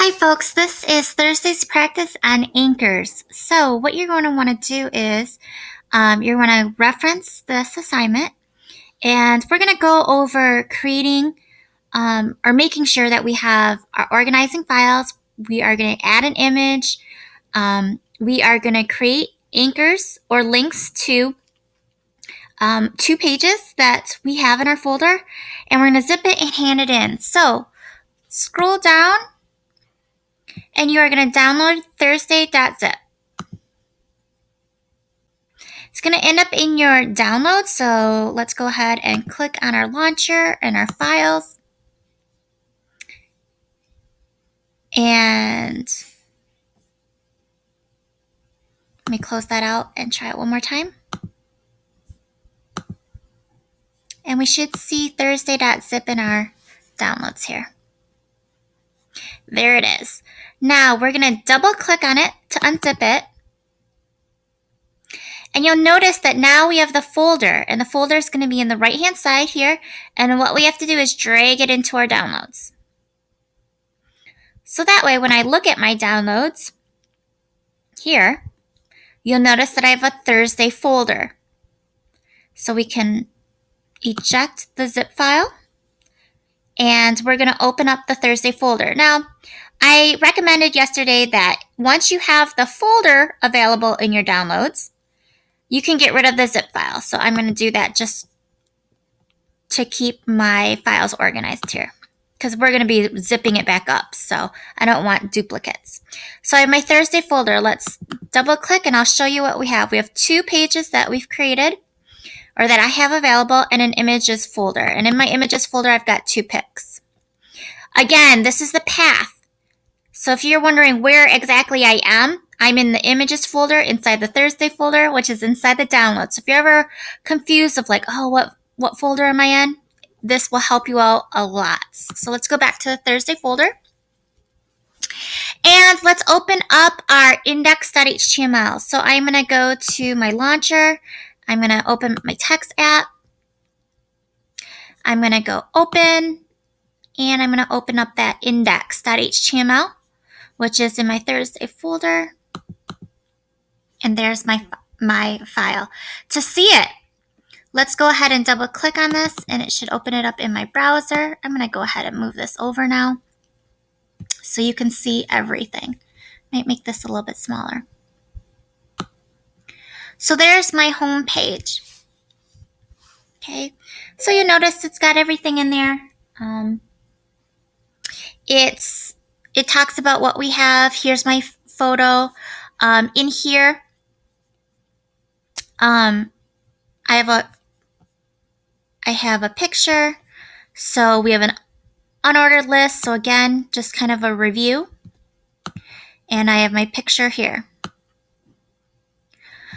Hi folks, this is Thursday's practice on anchors. So what you're going to want to do is you're going to reference this assignment, and we're going to go over creating or making sure that we have our organizing files. We are going to add an image. We are going to create anchors or links to two pages that we have in our folder, and we're going to zip it and hand it in. So scroll down and you are going to download Thursday.zip. It's going to end up in your downloads, so let's go ahead and click on our launcher and our files. And let me close that out and try it one more time. And we should see Thursday.zip in our downloads here. There it is. Now we're going to double click on it to unzip it. And you'll notice that now we have the folder, and the folder is going to be in the right hand side here. And what we have to do is drag it into our downloads. So that way, when I look at my downloads here, you'll notice that I have a Thursday folder. So we can eject the zip file, and we're going to open up the Thursday folder. Now, I recommended yesterday that once you have the folder available in your downloads, you can get rid of the zip file. So I'm going to do that just to keep my files organized here, because we're going to be zipping it back up, so I don't want duplicates. So I have my Thursday folder. Let's double click and I'll show you what we have. We have two pages that we've created, or that I have available, and an images folder. And in my images folder, I've got two pics. Again, this is the path. So if you're wondering where exactly I am, I'm in the images folder inside the Thursday folder, which is inside the downloads. So if you're ever confused of like, oh, what folder am I in? This will help you out a lot. So let's go back to the Thursday folder. And let's open up our index.html. So I'm going to go to my launcher. I'm going to open my text app. I'm going to go open, and I'm going to open up that index.html, which is in my Thursday folder. And there's my file. To see it, let's go ahead and double click on this, and it should open it up in my browser. I'm going to go ahead and move this over now so you can see everything. Might make this a little bit smaller. So there's my home page. Okay, so you notice it's got everything in there. It talks about what we have. Here's my photo. In here, I have a picture. So we have an unordered list. So again, just kind of a review. And I have my picture here.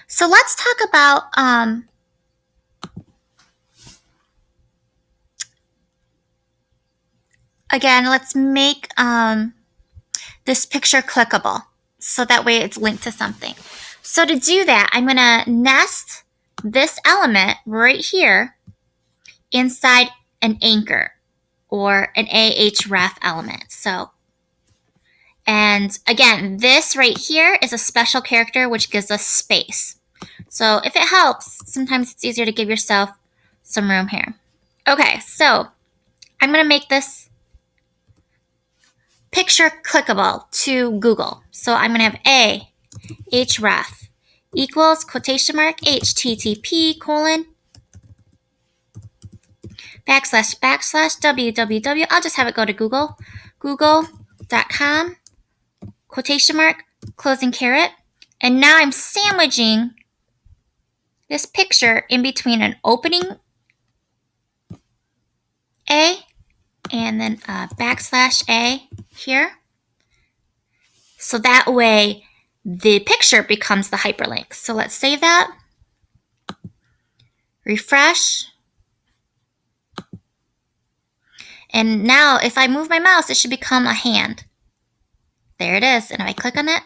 So let's talk about again, let's make this picture clickable, so that way it's linked to something. So to do that, I'm going to nest this element right here inside an anchor or an ahref element. So, and again, this right here is a special character which gives us space. So if it helps, sometimes it's easier to give yourself some room here. Okay, so I'm going to make this picture clickable to Google. So I'm going to have ahref equals quotation mark http : // I'll just have it go to Google. Google.com quotation mark closing caret. And now I'm sandwiching this picture in between an opening A and then a /A here. So that way the picture becomes the hyperlink. So let's save that. Refresh. And now if I move my mouse, it should become a hand. There it is. And if I click on it,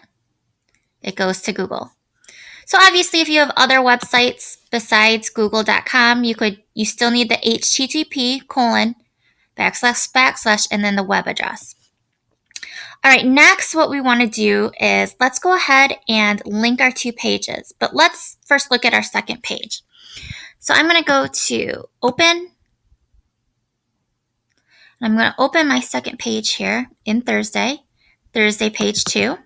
it goes to Google. So obviously if you have other websites besides google.com, you still need the http : / and then the web address. All right, next what we want to do is let's go ahead and link our 2 pages. But let's first look at our second page. So I'm going to go to Open. I'm going to open my second page here in Thursday page 2.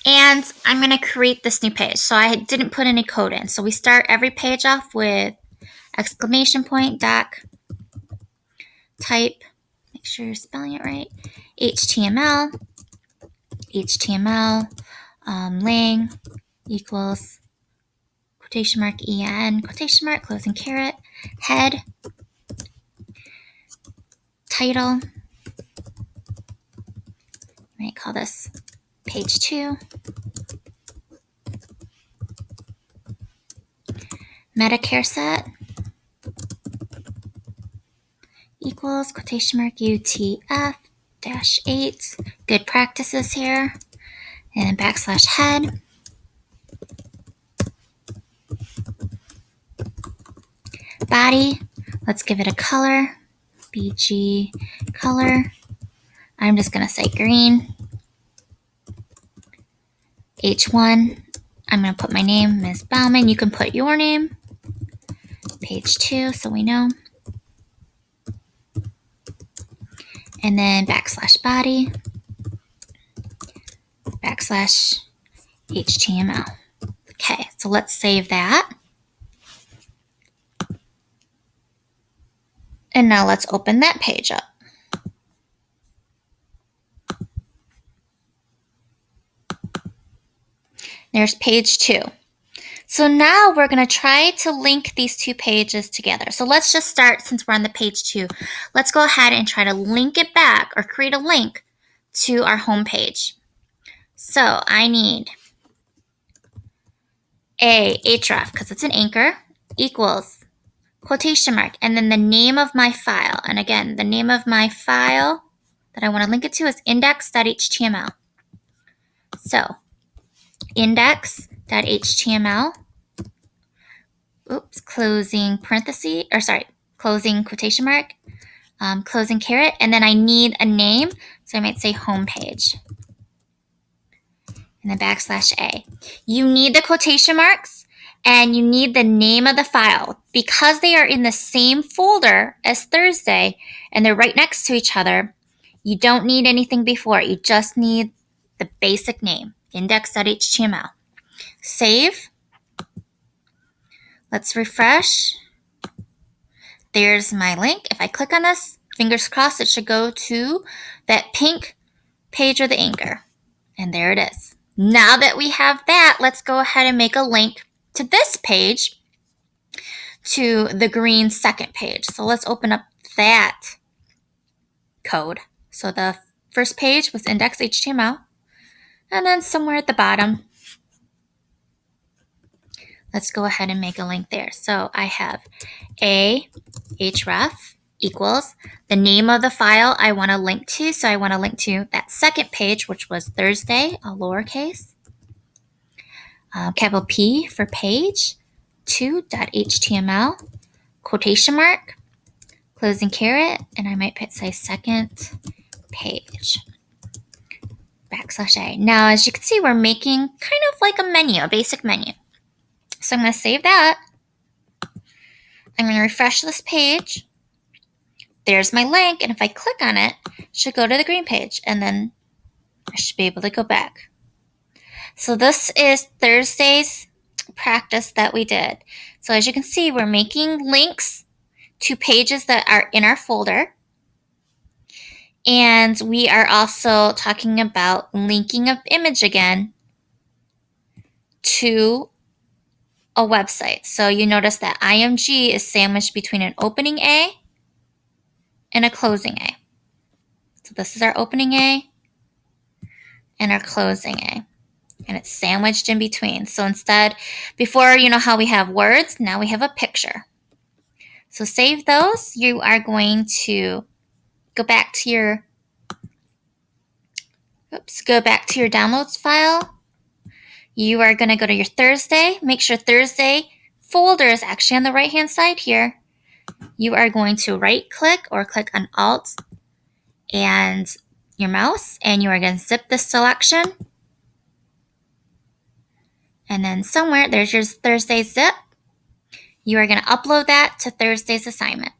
And I'm going to create this new page. So I didn't put any code in. So we start every page off with exclamation point, doc, type, make sure you're spelling it right, HTML, ling equals quotation mark en, quotation mark, closing caret, head, title, I might call this page 2, Medicare set equals quotation mark UTF -8, good practices here, and backslash head, body, let's give it a color, BG color, I'm just going to say green, H1, I'm going to put my name, Ms. Bauman, you can put your name, page 2 so we know, and then backslash body, backslash HTML. Okay, so let's save that. And now let's open that page up. There's page 2. So now we're going to try to link these 2 pages together. So let's just start, since we're on the page 2, let's go ahead and try to link it back or create a link to our home page. So I need a href, because it's an anchor, equals quotation mark, and then the name of my file. And again, the name of my file that I want to link it to is index.html. So index.html, closing parenthesis, or sorry, closing quotation mark, closing caret, and then I need a name, so I might say homepage, and then backslash A. You need the quotation marks, and you need the name of the file. Because they are in the same folder as Thursday, and they're right next to each other, you don't need anything before it. You just need the basic name, index.html. Save. Let's refresh. There's my link. If I click on this, fingers crossed, it should go to that pink page or the anchor. And there it is. Now that we have that, let's go ahead and make a link to this page to the green second page. So let's open up that code. So the first page was index.html. And then somewhere at the bottom, let's go ahead and make a link there. So I have a href equals the name of the file I want to link to. So I want to link to that second page, which was Thursday, all lowercase, capital P for page, 2.html, quotation mark, closing caret, and I might say second page, backslash A. Now, as you can see, we're making kind of like a menu, a basic menu. So I'm going to save that. I'm going to refresh this page. There's my link, and if I click on it, it should go to the green page, and then I should be able to go back. So this is Thursday's practice that we did. So as you can see, we're making links to pages that are in our folder. And we are also talking about linking an image again to a website. So you notice that IMG is sandwiched between an opening A and a closing A. So this is our opening A and our closing A. And it's sandwiched in between. So instead, before, you know how we have words, now we have a picture. So save those. You are going to go back to your downloads file. You are going to go to your Thursday. Make sure Thursday folder is actually on the right-hand side here. You are going to right-click or click on Alt and your mouse and you are going to zip this selection. And then somewhere, there's your Thursday zip. You are going to upload that to Thursday's assignment.